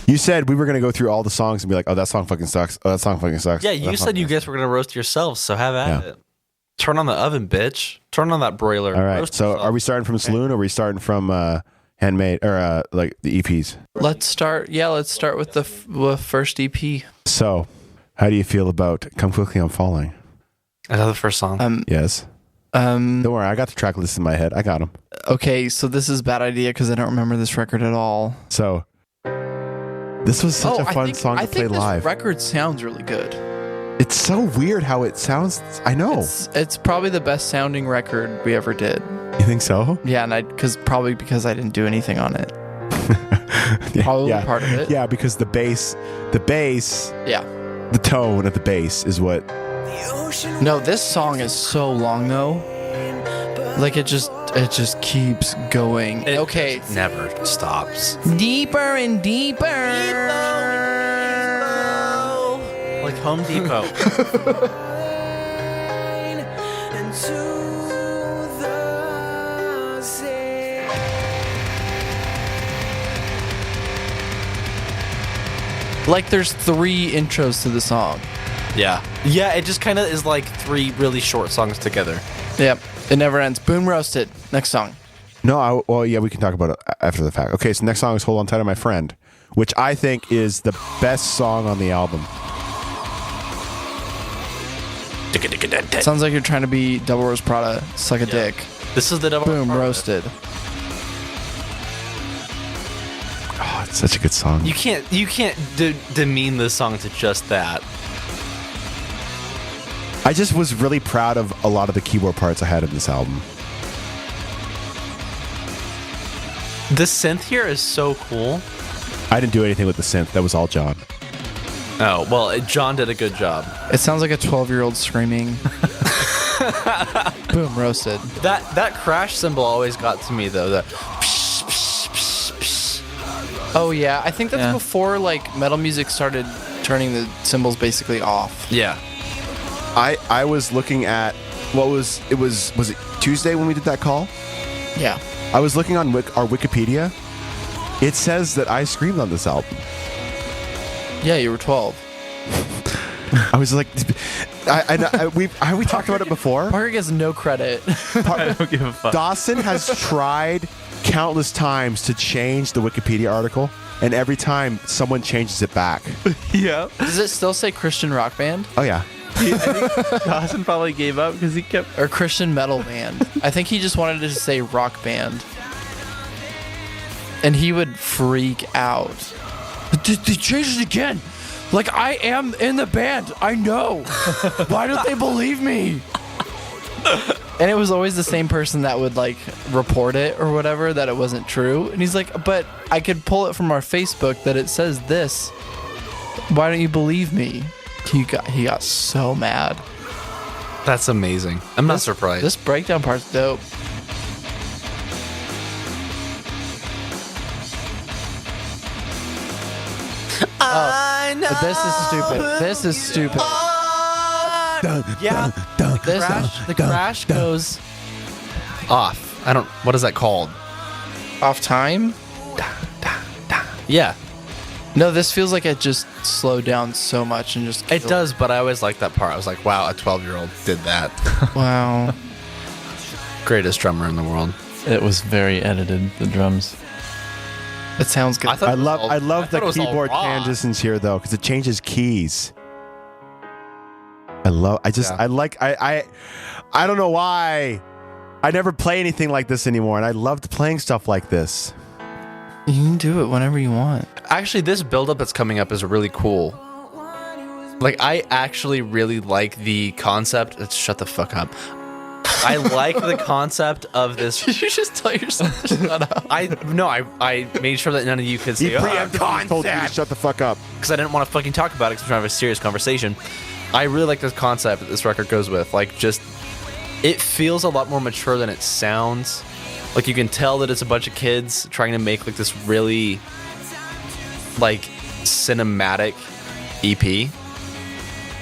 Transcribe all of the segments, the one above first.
You said we were going to go through all the songs and be like, oh, that song fucking sucks. Oh, that song fucking sucks. Yeah, you said you guys were going to roast yourselves, so have at it. Turn on the oven, bitch. Turn on that broiler. All right. Roast So yourself. are we starting from Saloon or are we starting from Handmade or like the EPs? Let's start with the first EP. So how do you feel about Come Quickly, I'm Falling? I love the first song. Yes. Don't worry. I got the track list in my head. I got them. Okay, so this is a bad idea because I don't remember this record at all. So this was such a fun song to play live. This record sounds really good. It's so weird how it sounds. I know. It's probably the best sounding record we ever did. You think so? Yeah, and probably because I didn't do anything on it. Probably part of it. Yeah, because the bass, yeah, the tone of the bass is what. No, this song is so long though. Like it just keeps going. It never stops. Deeper and deeper. Like Home Depot. Like there's 3 intros to the song. Yeah. Yeah, it just kind of is like 3 really short songs together. Yep. It never ends. Boom roasted. Next song. No, we can talk about it after the fact. Okay, so next song is Hold On Tight to My Friend, which I think is the best song on the album. Sounds like you're trying to be Double Rose Prada. Suck a dick. This is the double. Boom roasted. Oh, it's such a good song. You can't demean this song to just that. I just was really proud of a lot of the keyboard parts I had in this album. The synth here is so cool. I didn't do anything with the synth. That was all John. Oh, well, John did a good job. It sounds like a 12-year-old screaming. Boom roasted. That crash cymbal always got to me though. Oh yeah, I think that's before like metal music started turning the cymbals basically off. Yeah. I was looking at was it Tuesday when we did that call? Yeah. I was looking on our Wikipedia. It says that I screamed on this album. Yeah, you were 12. I was like, we talked about it before. Parker gets no credit. I don't give a fuck. Dawson has tried countless times to change the Wikipedia article, and every time someone changes it back. Yeah. Does it still say Christian rock band? Oh yeah. I think Dawson probably gave up because he kept... Or Christian metal band. I think he just wanted to say rock band. And he would freak out. They changed it again. Like, I am in the band. I know. Why don't they believe me? And it was always the same person that would, like, report it or whatever, that it wasn't true. And he's like, but I could pull it from our Facebook that it says this. Why don't you believe me? He got so mad. That's amazing. I'm not surprised. This breakdown part's dope. I know. But this is stupid. Yeah. The crash goes Off. I don't... What is that called? off time. Yeah. No, this feels like it just slowed down so much and just... It does, but I always liked that part. I was like, wow, a 12-year-old did that. Wow. Greatest drummer in the world. It was very edited, the drums. It sounds good. I love the keyboard transitions here though, because it changes keys. I don't know why. I never play anything like this anymore, and I loved playing stuff like this. You can do it whenever you want. Actually, this build-up that's coming up is really cool. Like, I actually really like the concept. Shut the fuck up. I like the concept of this. Did you just tell yourself to shut up? I made sure that none of you could say, Preemptively told you to shut the fuck up. because I didn't want to fucking talk about it because we're trying to have a serious conversation. I really like this concept that this record goes with. Like, just, it feels a lot more mature than it sounds. Like, you can tell that it's a bunch of kids trying to make, like, this really, like, cinematic EP.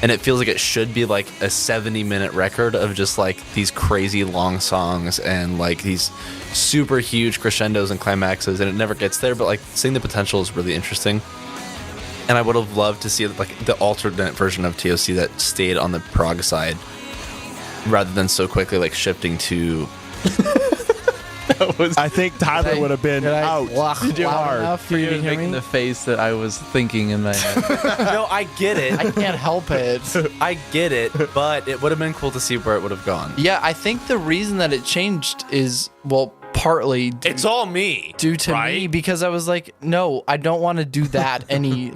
And it feels like it should be, like, a 70-minute record of just, like, these crazy long songs and, like, these super huge crescendos and climaxes. And it never gets there, but, like, seeing the potential is really interesting. and I would have loved to see like the alternate version of TOC that stayed on the prog side, rather than so quickly like shifting to. I think Tyler would have been out Did you hard. enough for you to You're hear making me? the face that I was thinking in my head. No, I get it. I can't help it. I get it, but it would have been cool to see where it would have gone. Yeah, I think the reason that it changed is, well, partly It's all me. due to me, because I was like, no, I don't want to do that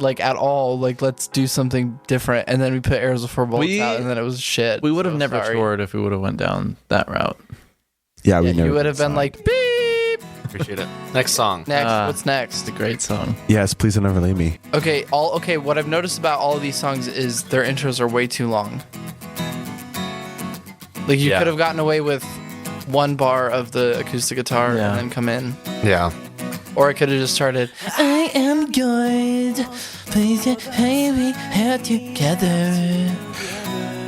like at all. Like, let's do something different. And then we put Arrows Before Bullets out, and then it was shit. We would have So never sorry. toured if we would have went down that route. Yeah, we Yeah, never you would have did been song. like, beep. Appreciate it. Next song. Next, Ah. what's next? It's a great song. Yes, please don't ever leave me. Okay, what I've noticed about all of these songs is their intros are way too long. Like you Yeah. could have gotten away with one bar of the acoustic guitar Yeah. and then come in. Yeah. Or I could have just started, I am good. Please hey, we had together.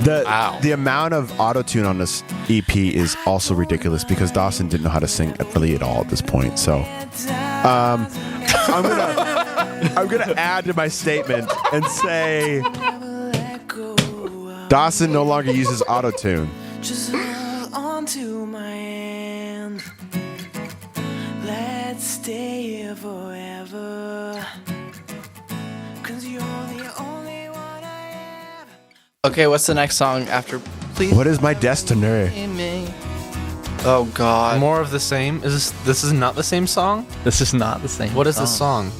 Wow. The amount of autotune on this EP is also ridiculous because Dawson didn't know how to sing really at all at this point. So I'm gonna add to my statement and say Dawson no longer uses autotune. Just hold on to my hand. Let's stay here forever. 'Cause you're the only one I have. Okay, what's the next song after? Please. What is my destiny? Me. Oh God. More of the same. This is not the same song? This is not the same. What is the song?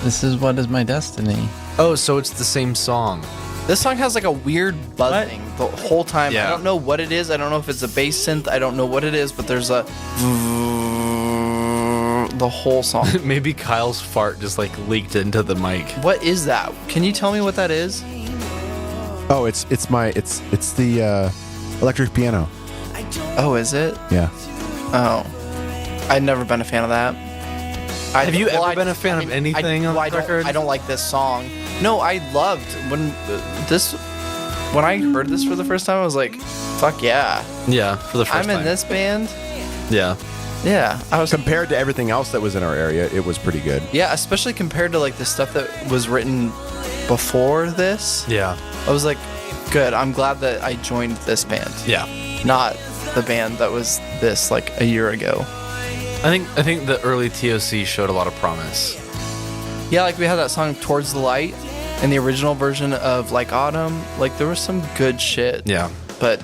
This is What Is My Destiny. Oh, so it's the same song. This song has like a weird buzzing the whole time. Yeah. I don't know what it is. I don't know if it's a bass synth. I don't know what it is, but there's a the whole song. Maybe Kyle's fart just like leaked into the mic. What is that? Can you tell me what that is? Oh, it's the electric piano. Oh, is it? Yeah. Oh, I've never been a fan of that. Have you ever been a fan of anything on the record? I don't like this song. No, I loved when when I heard this for the first time. I was like, "Fuck yeah, Yeah, for the 1st I'm time. in this band." Yeah. Yeah, I was. Compared to everything else that was in our area, it was pretty good. Yeah, especially compared to like the stuff that was written before this. Yeah. I was like, good. I'm glad that I joined this band, Yeah. not the band that was this like a year ago. I think the early TOC showed a lot of promise. Yeah, like we had that song "Towards the Light" in the original version of like Autumn. Like there was some good shit. Yeah. But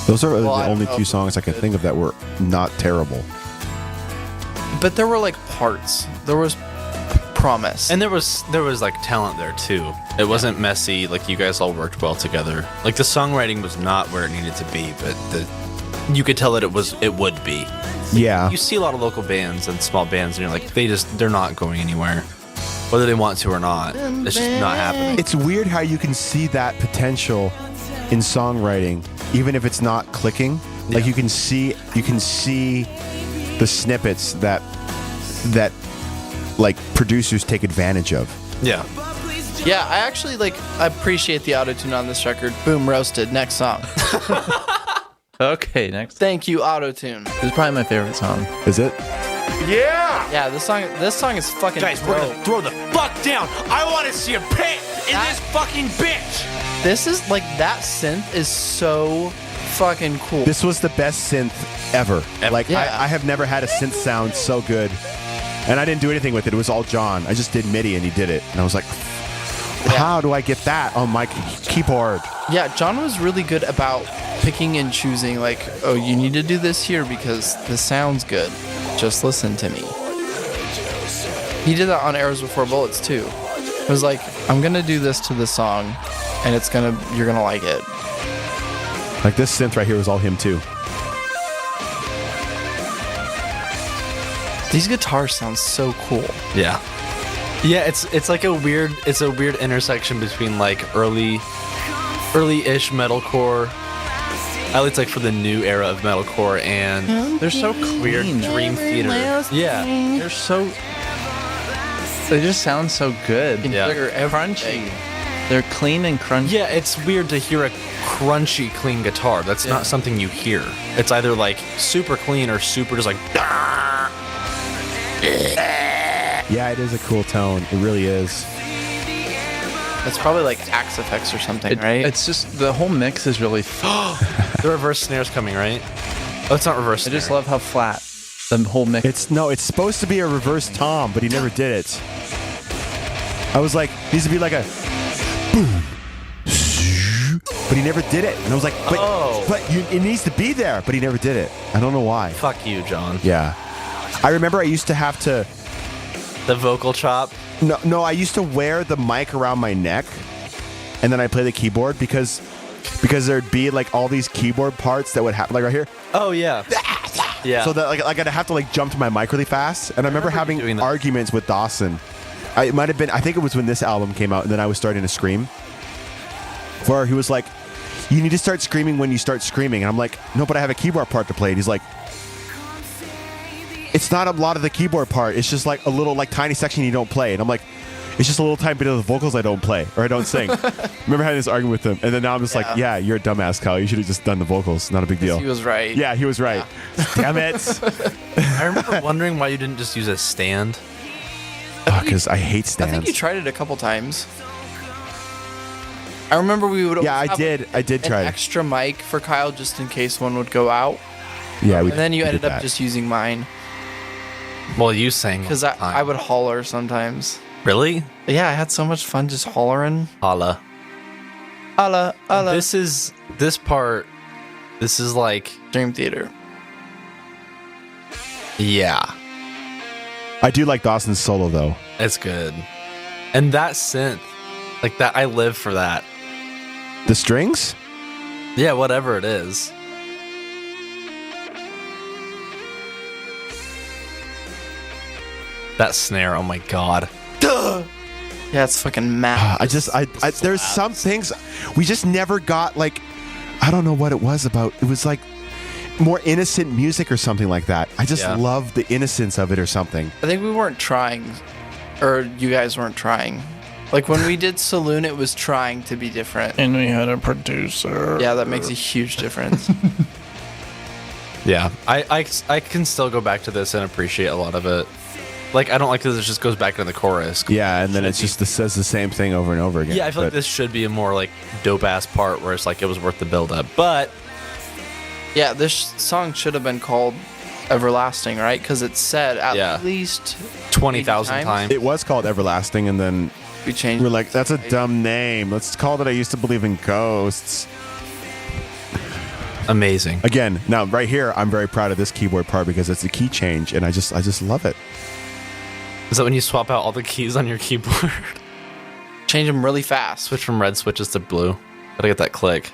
Those are Well, I the don't only know two if songs I can think of that were not terrible. there were like parts. There was promise. And there was like talent there too. It wasn't messy. Like you guys all worked well together. Like the songwriting was not where it needed to be, but you could tell that it would be. Yeah. You see a lot of local bands and small bands, and you're like, they're not going anywhere, whether they want to or not. It's just not happening. It's weird how you can see that potential in songwriting, even if it's not clicking. Like you can see the snippets that like producers take advantage of. Yeah. yeah, I actually like appreciate the autotune on this record. Boom, roasted. Next song. Okay, next. Thank you, autotune. This is probably my favorite song. Is it? Yeah, this song is fucking Guys, we're dope. gonna throw the fuck down. I want to see a pit in this fucking bitch. This is like that synth is so fucking cool. This was the best synth ever. Like Yeah. I have never had a synth sound so good. And I didn't do anything with it. It was all John. I just did MIDI and he did it. And I was like, how do I get that on my keyboard? Yeah, John was really good about picking and choosing, like, oh, you need to do this here because this sounds good. Just listen to me. He did that on Arrows Before Bullets too. It was like, I'm gonna do this to the song, and you're gonna like it. Like this synth right here was all him too. These guitars sound so cool. Yeah. Yeah, it's like a weird intersection between like early-ish metalcore. At least like for the new era of metalcore and They're so weird clean. dream theater. Yeah. They're so. They just sound so good. Yeah. They're Crunchy. They're clean and crunchy. Yeah, it's weird to hear a crunchy, clean guitar. That's not something you hear. It's either like super clean or super just like. Yeah, it is a cool tone. It really is. It's probably like Axe Effects or something, right? It's just the whole mix is really. The reverse snare's coming, right? Oh, it's not reverse I snare. just love how flat the whole mix. It's supposed to be a reverse tom, but he never did it. I was like, needs to be like a boom, but he never did it. And I was like, it needs to be there, but he never did it. I don't know why. Fuck you, John. Yeah, I remember I used to have to. The vocal chop. No, I used to wear the mic around my neck, and then I play the keyboard because there'd be like all these keyboard parts that would happen, like right here. Oh yeah. Yeah. So that like I'd have to like jump to my mic really fast, and I remember you having doing that. arguments with Dawson. It might have been, I think it was when this album came out, and then I was starting to scream. Where he was like, "You need to start screaming when you start screaming," and I'm like, "No, but I have a keyboard part to play." And he's like, "It's not a lot of the keyboard part. It's just like a little like tiny section you don't play." And I'm like, "It's just a little tiny bit of the vocals I don't play or I don't sing." Remember having this argument with him, and then now I'm just like, "Yeah, you're a dumbass, Kyle. You should have just done the vocals. Not a big deal." He was right. Yeah, he was right. Damn it. I remember wondering why you didn't just use a stand. Because I hate I stands. think you tried it a couple times. I remember we would. Yeah, always I have did. I did an try. extra mic for Kyle just in case one would go out, Yeah, we and then you we ended did up that. just using mine Well, you sang because I would holler sometimes. really Yeah, I had so much fun just hollering. holla. Alla, alla. This is like Dream Theater. yeah, I do like Dawson's solo though. it's good. And that synth, like that, I live for that. The strings? Yeah, whatever it is. That snare, oh my god. Yeah, it's fucking mad. I there's some things we just never got, like, I don't know what it was about. It was like more innocent music or something like that. I just Yeah. love the innocence of it or something. I think we weren't trying, or you guys weren't trying. Like when we did Saloon, it was trying to be different. And we had a producer. Yeah, that makes a huge difference. Yeah, I can still go back to this and appreciate a lot of it. Like, I don't like that it just goes back into the chorus. Yeah, and then it's just says the same thing over and over again. Yeah, I feel like But this should be a more like dope ass part where it's like it was worth the build up. But Yeah, this song should have been called Everlasting, right? Because it's said at Yeah. least 20,000 times? times. it was called Everlasting, and then we changed. we're like, that's a dumb name. Let's call it I Used to Believe in Ghosts. Amazing. Again, now right here, I'm very proud of this keyboard part because it's a key change, and I just love it. Is that when you swap out all the keys on your keyboard? Change them really fast. Switch from red switches to blue. Gotta get that click.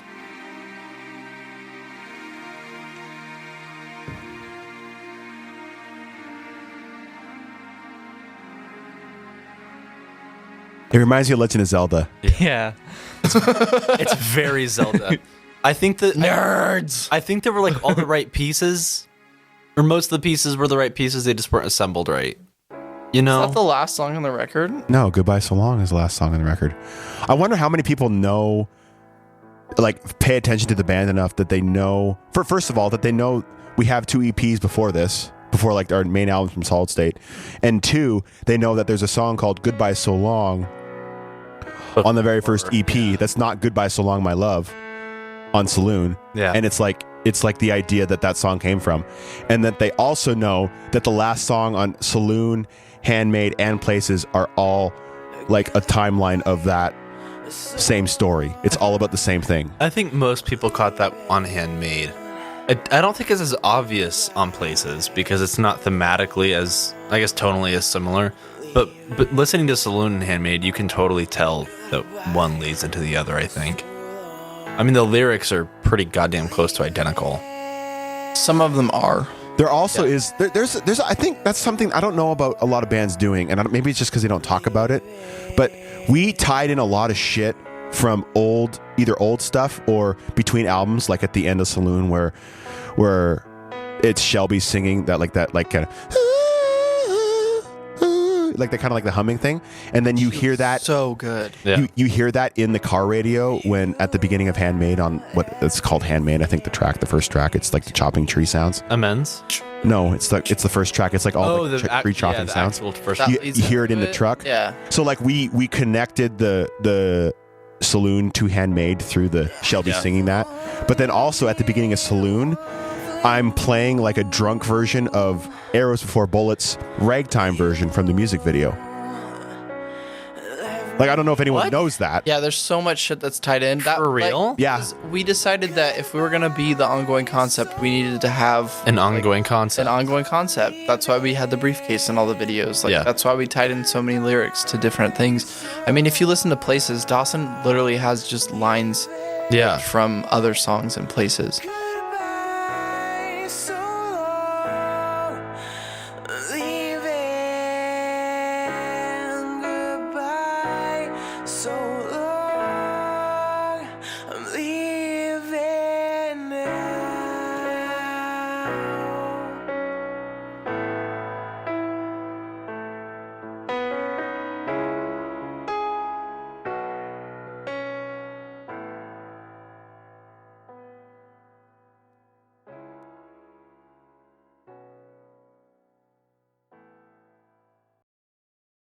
It reminds me of Legend of Zelda. Yeah. It's very Zelda. I think that Nerds. I think there were like all the right pieces, or most of the pieces were the right pieces. They just weren't assembled right. You Is know? that the last song on the record? No, Goodbye So Long is the last song on the record. I wonder how many people know, like, pay attention to the band enough that they know, first of all, that they know we have 2 EPs before this, before like our main album from Solid State. And 2, they know that there's a song called Goodbye So Long on the very first EP that's not Goodbye So Long My Love on Saloon. Yeah. And it's like the idea that song came from. And that they also know that the last song on Saloon, Handmade, and Places are all like a timeline of that same story. It's all about the same thing. I think most people caught that on Handmade. I don't think it's as obvious on Places because it's not thematically as, I guess, tonally as similar. But listening to Saloon and Handmade, you can totally tell that one leads into the other, I think. I mean, the lyrics are pretty goddamn close to identical. Some of them are. There also is there's I think that's something I don't know about a lot of bands doing, and maybe it's just because they don't talk about it. But we tied in a lot of shit from either old stuff or between albums, like at the end of Saloon, where it's Shelby singing that kind of like the kind of like the humming thing, and then you hear that. So good. Yeah. You hear that in the car radio when at the beginning of Handmade on what it's called Handmade. I think the first track, it's like the chopping tree sounds. Amends. No, it's the first track. It's like all the tree chopping the sounds. actual first. That You leads hear it in into the truck. Yeah. So like we connected the Saloon to Handmade through the Shelby singing that, but then also at the beginning of Saloon, I'm playing like a drunk version of Arrows Before Bullets ragtime version from the music video. Like I don't know if anyone What? knows that. Yeah, there's so much shit that's tied in. That, For real? Yeah. We decided that if we were going to be the ongoing concept, we needed to have An ongoing concept. an ongoing concept. That's why we had the briefcase and all the videos. Like Yeah. that's why we tied in so many lyrics to different things. I mean, if you listen to Places, Dawson literally has just lines Yeah. from other songs and Places.